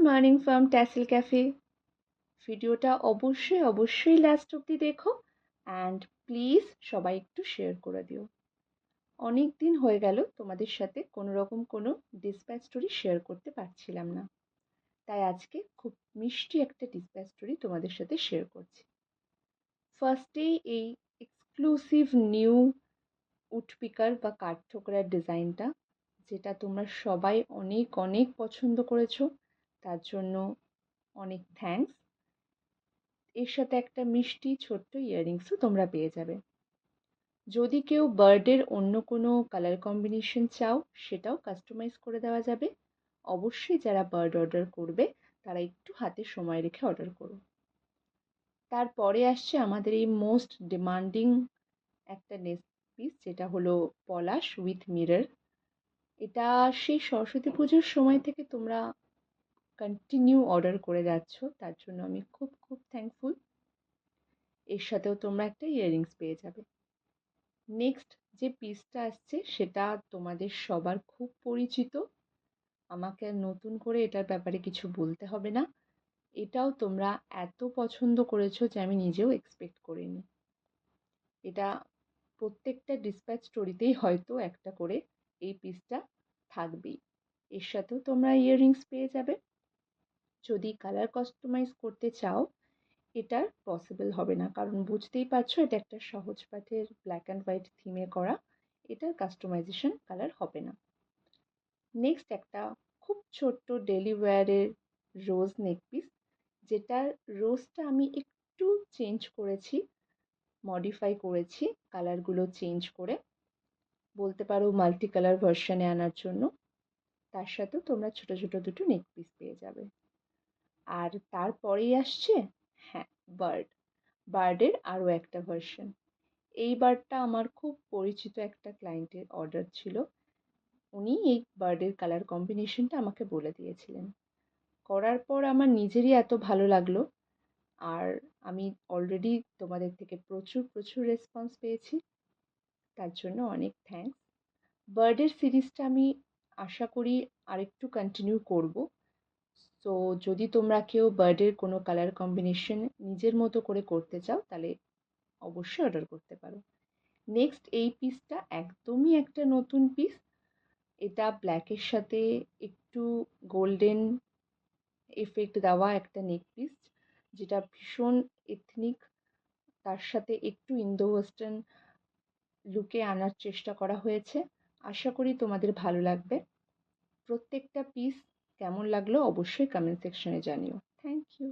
Morning from tassel cafe. ভিডিওটা অবশ্যই last অবধি দেখো অ্যান্ড প্লিজ সবাই একটু শেয়ার করে দিও। অনেক দিন হয়ে গেল তোমাদের সাথে কোনো রকম কোনো ডিসপ্যাচ স্টোরি শেয়ার করতে পারছিলাম না, তাই আজকে খুব মিষ্টি একটা ডিসপ্যাচ স্টোরি তোমাদের সাথে শেয়ার করছি। ফার্স্টেই এই এক্সক্লুসিভ নিউ উডপিকার বা কাঠঠোকরার ডিজাইনটা, যেটা তোমরা সবাই অনেক অনেক পছন্দ করেছো, তার জন্য অনেক থ্যাঙ্কস। এর সাথে একটা মিষ্টি ছোট্ট ইয়াররিংসও তোমরা পেয়ে যাবে। যদি কেউ বার্ডের অন্য কোনো কালার কম্বিনেশন চাও, সেটাও কাস্টমাইজ করে দেওয়া যাবে। অবশ্যই যারা বার্ড অর্ডার করবে তারা একটু হাতে সময় রেখে অর্ডার করো। তারপরে আসছে আমাদের এই মোস্ট ডিমান্ডিং একটা নেক পিস, যেটা হলো পলাশ উইথ মিরর। এটা সেই সরস্বতী পুজোর সময় থেকে তোমরা কন্টিনিউ অর্ডার করে যাচ্ছ, তার জন্য আমি খুব খুব থ্যাঙ্কফুল। এর সাথেও তোমরা একটা ইয়াররিংস পেয়ে যাবে। নেক্সট যে পিসটা আসছে সেটা তোমাদের সবার খুব পরিচিত, আমাকে আর নতুন করে এটার ব্যাপারে কিছু বলতে হবে না। এটাও তোমরা এত পছন্দ করেছো যে আমি নিজেও এক্সপেক্ট করিনি। এটা প্রত্যেকটা ডিসপ্যাচ স্টোরিতেই হয়তো একটা করে এই পিসটা থাকবেই। এর সাথেও তোমরা ইয়াররিংস পেয়ে যাবে। যদি কালার কাস্টমাইজ করতে চাও, এটার পসিবল হবে না, কারণ বুঝতেই পারছো এটা একটা সহজ পাঠের ব্ল্যাক অ্যান্ড হোয়াইট থিমে করা, এটার কাস্টমাইজেশন কালার হবে না। নেক্সট একটা খুব ছোট্ট ডেলি ওয়্যারের রোজ নেক পিস, যেটার রোজটা আমি একটু চেঞ্জ করেছি, মডিফাই করেছি কালারগুলো চেঞ্জ করে, বলতে পারো মাল্টি কালার ভার্সনে আনার জন্য। তার সাথেও তোমরা ছোট ছোট দুটো নেক পিস পেয়ে যাবে। আর তারপরেই আসছে, হ্যাঁ, বার্ডের আরও একটা ভার্সন। এই বার্ডটা আমার খুব পরিচিত একটা ক্লায়েন্টের অর্ডার ছিল, উনি এই বার্ডের কালার কম্বিনেশনটা আমাকে বলে দিয়েছিলেন। করার পর আমার নিজেরই এত ভালো লাগলো, আর আমি অলরেডি তোমাদের থেকে প্রচুর প্রচুর রেসপন্স পেয়েছি, তার জন্য অনেক থ্যাঙ্কস। বার্ডের সিরিজটা আমি আশা করি আরেকটু কন্টিনিউ করব। তো যদি তোমরা কেউ বার্ডের কোনো কালার কম্বিনেশন নিজের মতো করে করতে চাও, তাহলে অবশ্যই অর্ডার করতে পারো। নেক্সট এই পিসটা একদমই একটা নতুন পিস। এটা ব্ল্যাকের সাথে একটু গোল্ডেন এফেক্ট দেওয়া একটা নেক পিস, যেটা ভীষণ এথনিক, তার সাথে একটু ইন্দো ওয়েস্টার্ন লুকে আনার চেষ্টা করা হয়েছে। আশা করি তোমাদের ভালো লাগবে। প্রত্যেকটা পিস কেমন লাগলো অবশ্যই কমেন্ট সেকশনে জানিও। Thank you.